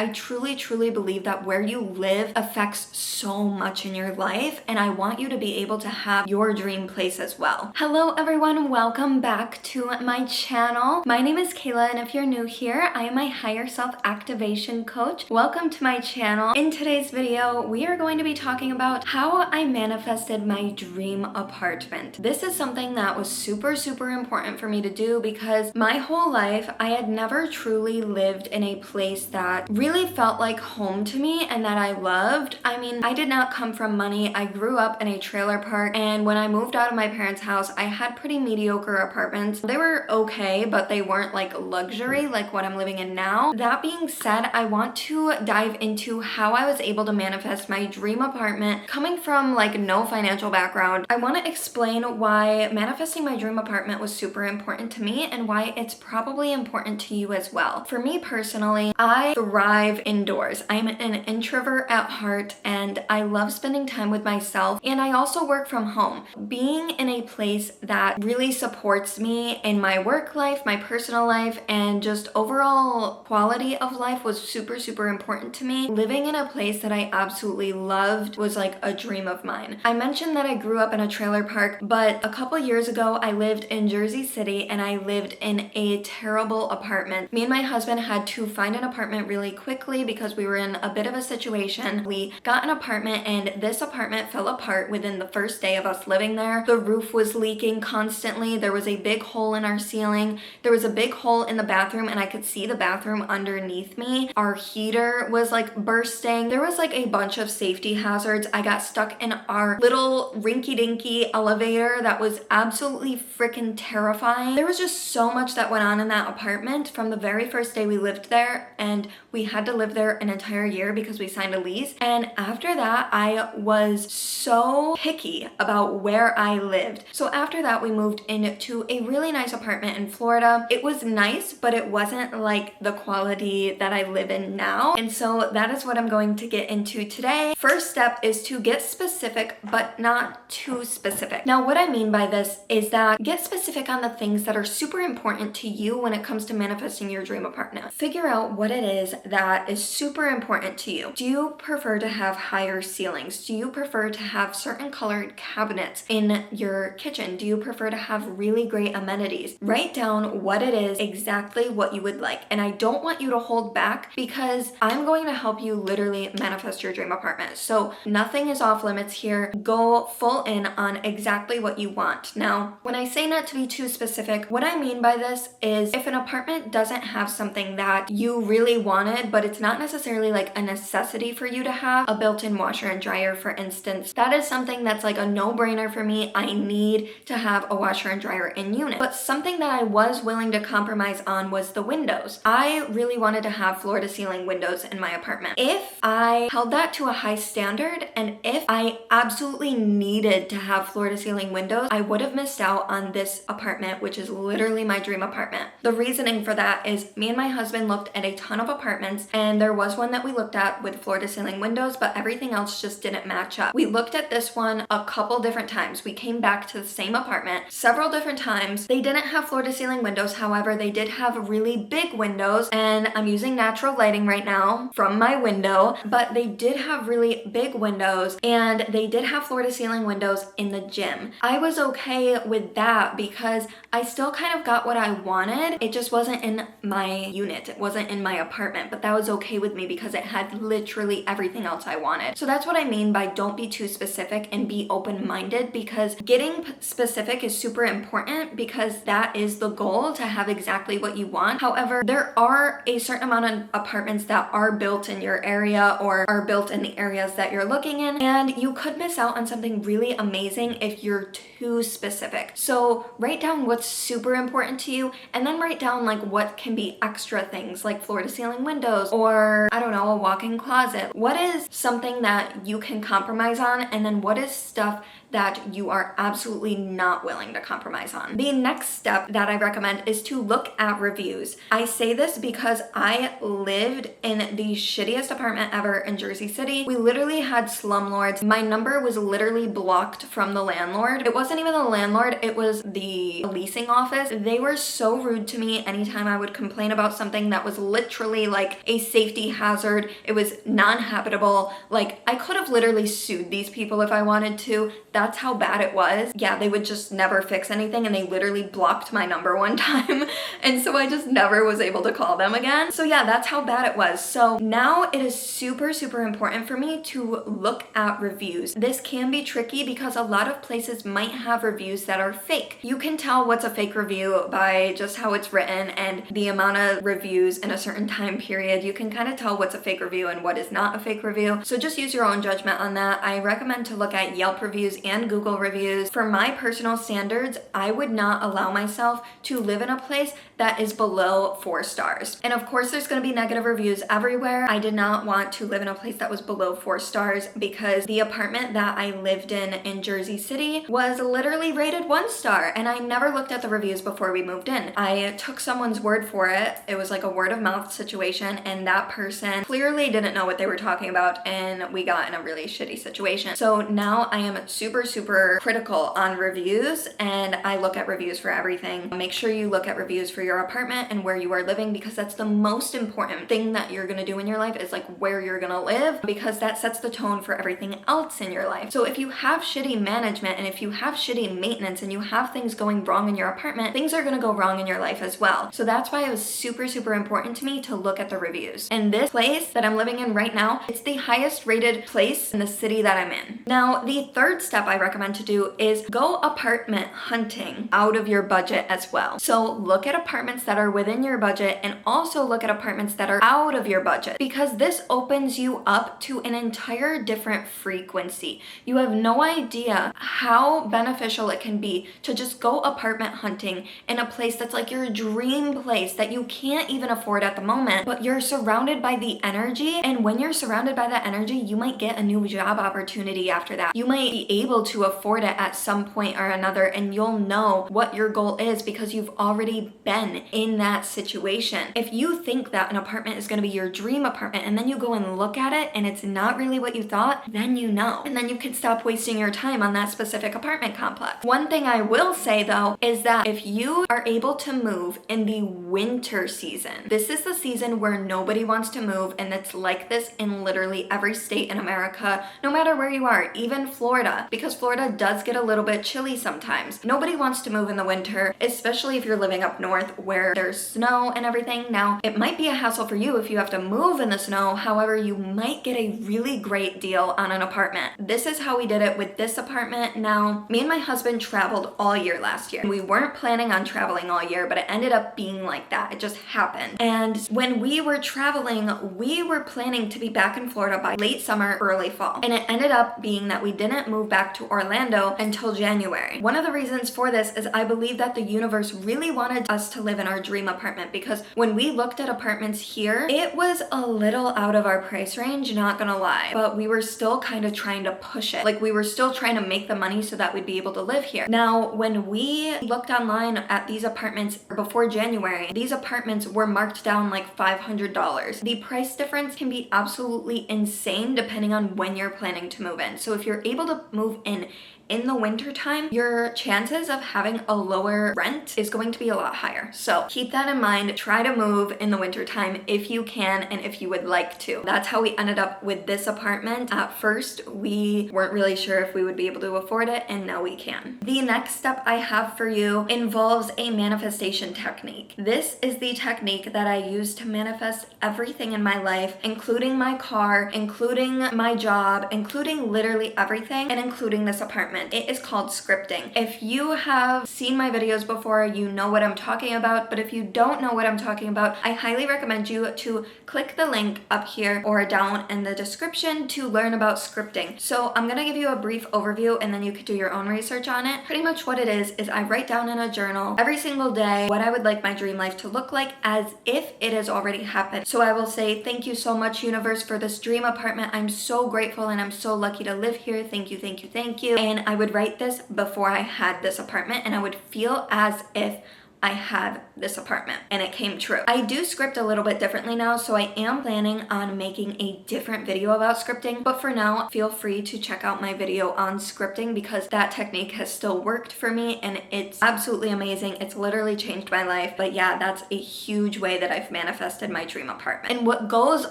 I truly believe that where you live affects so much in your life, and I want you to be able to have your dream place as well. Hello everyone, welcome back to my channel. My name is Kayla, and if you're new here, I am a higher self activation coach. Welcome to my channel. In today's video, we are going to be talking about how I manifested my dream apartment. This is something that was super important for me to do because my whole life I had never truly lived in a place that really felt like home to me and that I loved. I mean, I did not come from money. I grew up in a trailer park, and when I moved out of my parents' house, I had pretty mediocre apartments. They were okay, but they weren't like luxury like what I'm living in now. That being said, I want to dive into how I was able to manifest my dream apartment coming from like no financial background. I want to explain why manifesting my dream apartment was super important to me and why it's probably important to you as well. For me personally, I thrive indoors. I'm an introvert at heart, and I love spending time with myself, and I also work from home. Being in a place that really supports me in my work life, my personal life, and just overall quality of life was super important to me. Living in a place that I absolutely loved was like a dream of mine. I mentioned that I grew up in a trailer park, but a couple years ago I lived in Jersey City, and I lived in a terrible apartment. Me and my husband had to find an apartment really quickly because we were in a bit of a situation. We got an apartment, and this apartment fell apart within the first day of us living there. The roof was leaking constantly. There was a big hole in our ceiling. There was a big hole in the bathroom, and I could see the bathroom underneath me. Our heater was like bursting. There was like a bunch of safety hazards. I got stuck in our little rinky-dinky elevator that was absolutely freaking terrifying. There was just so much that went on in that apartment from the very first day we lived there, and we had to live there an entire year because we signed a lease. And after that, I was so picky about where I lived. So after that, we moved into a really nice apartment in Florida. It was nice, but it wasn't like the quality that I live in now. And so that is what I'm going to get into today. First step is to get specific, but not too specific. Now, what I mean by this is that get specific on the things that are super important to you when it comes to manifesting your dream apartment. Figure out what it is that is super important to you. Do you prefer to have higher ceilings? Do you prefer to have certain colored cabinets in your kitchen? Do you prefer to have really great amenities? Write down what it is, exactly what you would like. And I don't want you to hold back because I'm going to help you literally manifest your dream apartment. So nothing is off limits here. Go full in on exactly what you want. Now, when I say not to be too specific, what I mean by this is if an apartment doesn't have something that you really wanted, but it's not necessarily like a necessity for you to have, a built-in washer and dryer, for instance, that is something that's like a no-brainer for me. I need to have a washer and dryer in unit. But something that I was willing to compromise on was the windows. I really wanted to have floor-to-ceiling windows in my apartment. If I held that to a high standard, and if I absolutely needed to have floor-to-ceiling windows, I would have missed out on this apartment, which is literally my dream apartment. The reasoning for that is me and my husband looked at a ton of apartments, and there was one that we looked at with floor-to-ceiling windows, but everything else just didn't match up. We looked at this one a couple different times. We came back to the same apartment several different times. They didn't have floor-to-ceiling windows. However, they did have really big windows, and I'm using natural lighting right now from my window, but they did have really big windows, and they did have floor-to-ceiling windows in the gym. I was okay with that because I still kind of got what I wanted. It just wasn't in my unit. It wasn't in my apartment, but that was okay with me because it had literally everything else I wanted. So that's what I mean by don't be too specific and be open-minded, because getting specific is super important because that is the goal, to have exactly what you want. However, there are a certain amount of apartments that are built in your area or are built in the areas that you're looking in, and you could miss out on something really amazing if you're too specific. So write down what's super important to you, and then write down like what can be extra things like floor-to-ceiling windows, or I don't know, a walk-in closet. What is something that you can compromise on, and then what is stuff that you are absolutely not willing to compromise on. The next step that I recommend is to look at reviews. I say this because I lived in the shittiest apartment ever in Jersey City. We literally had slumlords. My number was literally blocked from the landlord. It wasn't even the landlord, it was the leasing office. They were so rude to me anytime I would complain about something that was literally like a safety hazard. It was non-habitable. Like, I could have literally sued these people if I wanted to. That's how bad it was. Yeah, they would just never fix anything, and they literally blocked my number one time. And so I just never was able to call them again. So yeah, that's how bad it was. So now it is super, super important for me to look at reviews. This can be tricky because a lot of places might have reviews that are fake. You can tell what's a fake review by just how it's written and the amount of reviews in a certain time period. You can kind of tell what's a fake review and what is not a fake review. So just use your own judgment on that. I recommend to look at Yelp reviews and Google reviews. For my personal standards, I would not allow myself to live in a place that is below 4 stars. And of course, there's going to be negative reviews everywhere. I did not want to live in a place that was below 4 stars because the apartment that I lived in Jersey City was literally rated 1 star, and I never looked at the reviews before we moved in. I took someone's word for it. It was like a word of mouth situation, and that person clearly didn't know what they were talking about, and we got in a really shitty situation. So now I am super, super critical on reviews, and I look at reviews for everything. Make sure you look at reviews for your apartment and where you are living, because that's the most important thing that you're gonna do in your life, is like where you're gonna live, because that sets the tone for everything else in your life. So if you have shitty management and if you have shitty maintenance and you have things going wrong in your apartment, things are gonna go wrong in your life as well. So that's why it was super, super important to me to look at the reviews. And this place that I'm living in right now, it's the highest rated place in the city that I'm in. Now, the third step I recommend to do is go apartment hunting out of your budget as well. So look at apartments that are within your budget and also look at apartments that are out of your budget, because this opens you up to an entire different frequency. You have no idea how beneficial it can be to just go apartment hunting in a place that's like your dream place that you can't even afford at the moment, but you're surrounded by the energy. And when you're surrounded by that energy, you might get a new job opportunity after that. You might be able to afford it at some point or another, and you'll know what your goal is because you've already been in that situation. If you think that an apartment is going to be your dream apartment and then you go and look at it and it's not really what you thought, then you know. And then you can stop wasting your time on that specific apartment complex. One thing I will say though is that if you are able to move in the winter season, this is the season where nobody wants to move, and it's like this in literally every state in America, no matter where you are, even Florida, because Florida does get a little bit chilly sometimes. Nobody wants to move in the winter, especially if you're living up north where there's snow and everything. Now, it might be a hassle for you if you have to move in the snow. However, you might get a really great deal on an apartment. This is how we did it with this apartment. Now, me and my husband traveled all year last year. We weren't planning on traveling all year, but it ended up being like that. It just happened. And when we were traveling, we were planning to be back in Florida by late summer, early fall. And it ended up being that we didn't move back to Orlando until January. One of the reasons for this is I believe that the universe really wanted us to live in our dream apartment, because when we looked at apartments here, it was a little out of our price range, not gonna lie, but we were still kind of trying to push it. Like, we were still trying to make the money so that we'd be able to live here. Now, when we looked online at these apartments before January, these apartments were marked down like $500. The price difference can be absolutely insane depending on when you're planning to move in. So if you're able to move in the winter time, your chances of having a lower rent is going to be a lot higher. So keep that in mind. Try to move in the winter time if you can and if you would like to. That's how we ended up with this apartment. At first, we weren't really sure if we would be able to afford it, and now we can. The next step I have for you involves a manifestation technique. This is the technique that I use to manifest everything in my life, including my car, including my job, including literally everything, and including this apartment. It is called scripting. If you have seen my videos before, you know what I'm talking about, but if you don't know what I'm talking about, I highly recommend you to click the link up here or down in the description to learn about scripting. So I'm gonna give you a brief overview and then you could do your own research on it. Pretty much what it is I write down in a journal every single day what I would like my dream life to look like as if it has already happened. So I will say, thank you so much, universe, for this dream apartment. I'm so grateful and I'm so lucky to live here. Thank you, thank you, thank you. And and I would write this before I had this apartment, and I would feel as if I had this apartment, and it came true. I do script a little bit differently now, so I am planning on making a different video about scripting, but for now, feel free to check out my video on scripting because that technique has still worked for me and it's absolutely amazing. It's literally changed my life, but yeah, that's a huge way that I've manifested my dream apartment. And what goes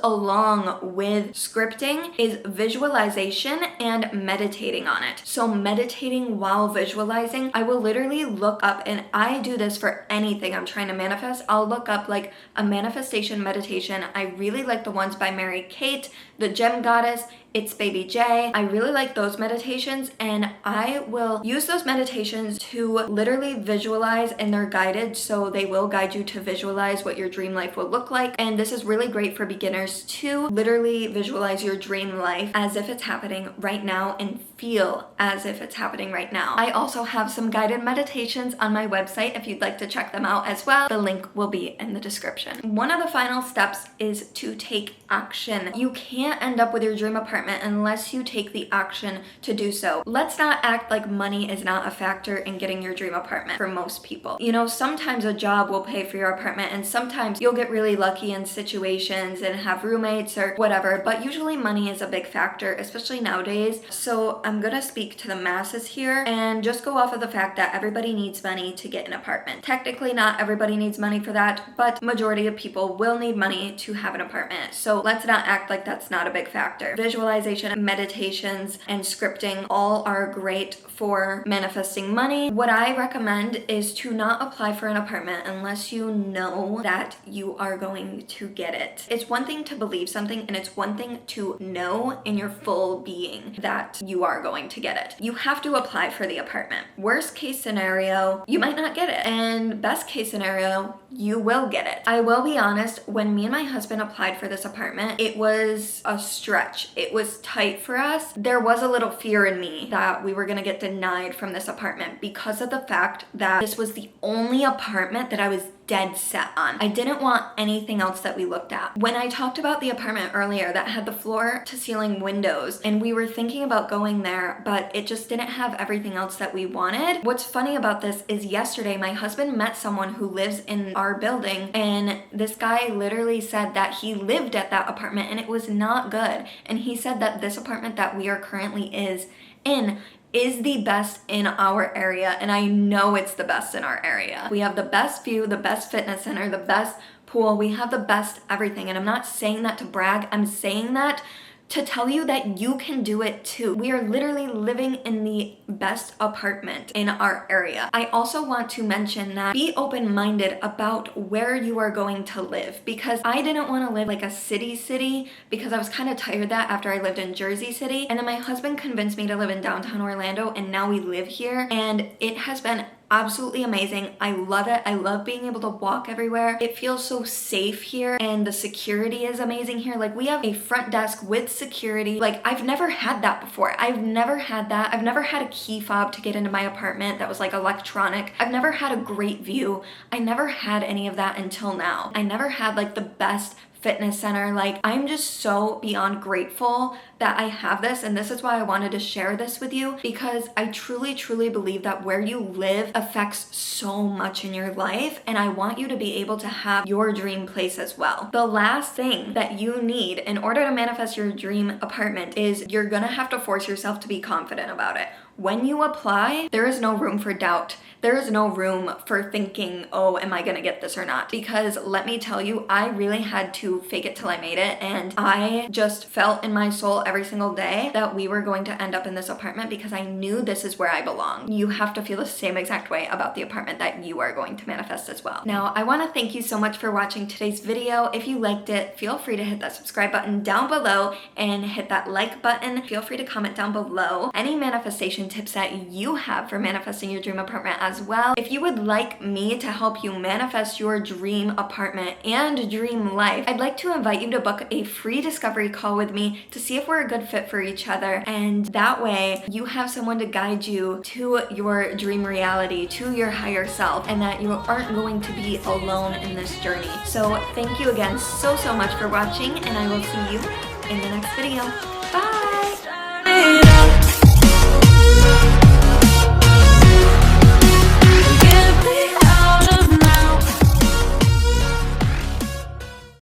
along with scripting is visualization and meditating on it. So meditating while visualizing, I will literally look up, and I do this for anything I'm trying to manifest. I'll look up like a manifestation meditation. I really like the ones by Mary Kate, the Gem Goddess, It's Baby J. I really like those meditations, and I will use those meditations to literally visualize, and they're guided, so they will guide you to visualize what your dream life will look like. And this is really great for beginners to literally visualize your dream life as if it's happening right now and feel as if it's happening right now. I also have some guided meditations on my website if you'd like to check them out as well. The link will be in the description. One of the final steps is to take action. You can't end up with your dream apartment unless you take the action to do so. Let's not act like money is not a factor in getting your dream apartment for most people. You know, sometimes a job will pay for your apartment, and sometimes you'll get really lucky in situations and have roommates or whatever, but usually money is a big factor, especially nowadays. So I'm gonna speak to the masses here and just go off of the fact that everybody needs money to get an apartment. Technically, not everybody needs money for that, but majority of people will need money to have an apartment. So let's not act like that's not a big factor. Visualization, meditations, and scripting all are great for manifesting money. What I recommend is to not apply for an apartment unless you know that you are going to get it. It's one thing to believe something, and it's one thing to know in your full being that you are going to get it. You have to apply for the apartment. Worst case scenario, you might not get it. And best case scenario, you will get it. I will be honest, when me and my husband applied for this apartment, it was a stretch. It was tight for us. There was a little fear in me that we were gonna get denied from this apartment because of the fact that this was the only apartment that I was dead set on. I didn't want anything else that we looked at. When I talked about the apartment earlier that had the floor to ceiling windows, and we were thinking about going there, but it just didn't have everything else that we wanted. What's funny about this is yesterday my husband met someone who lives in our building, and this guy literally said that he lived at that apartment and it was not good. And he said that this apartment that we are currently in is the best in our area, and I know it's the best in our area. We have the best view, the best fitness center, the best pool, we have the best everything. And I'm not saying that to brag, I'm saying that to tell you that you can do it too. We are literally living in the best apartment in our area. I also want to mention that be open-minded about where you are going to live, because I didn't want to live like a city because I was kind of tired of that after I lived in Jersey City. And then my husband convinced me to live in downtown Orlando, and now we live here, and it has been absolutely amazing. I love it. I love being able to walk everywhere. It feels so safe here, and the security is amazing here. Like, we have a front desk with security. Like, I've never had that before. I've never had that. I've never had a key fob to get into my apartment that was like electronic. I've never had a great view. I never had any of that until now. I never had like the best fitness center. Like, I'm just so beyond grateful that I have this, and this is why I wanted to share this with you, because I truly believe that where you live affects so much in your life, and I want you to be able to have your dream place as well. The last thing that you need in order to manifest your dream apartment is you're gonna have to force yourself to be confident about it. When you apply, there is no room for doubt. There is no room for thinking, oh, am I gonna get this or not? Because let me tell you, I really had to fake it till I made it, and I just felt in my soul every single day that we were going to end up in this apartment because I knew this is where I belong. You have to feel the same exact way about the apartment that you are going to manifest as well. Now, I wanna thank you so much for watching today's video. If you liked it, feel free to hit that subscribe button down below and hit that like button. Feel free to comment down below any manifestation tips that you have for manifesting your dream apartment as well. If you would like me to help you manifest your dream apartment and dream life, I'd like to invite you to book a free discovery call with me to see if we're a good fit for each other, and that way you have someone to guide you to your dream reality, to your higher self, and that you aren't going to be alone in this journey. So thank you again so much for watching, and I will see you in the next video. Bye!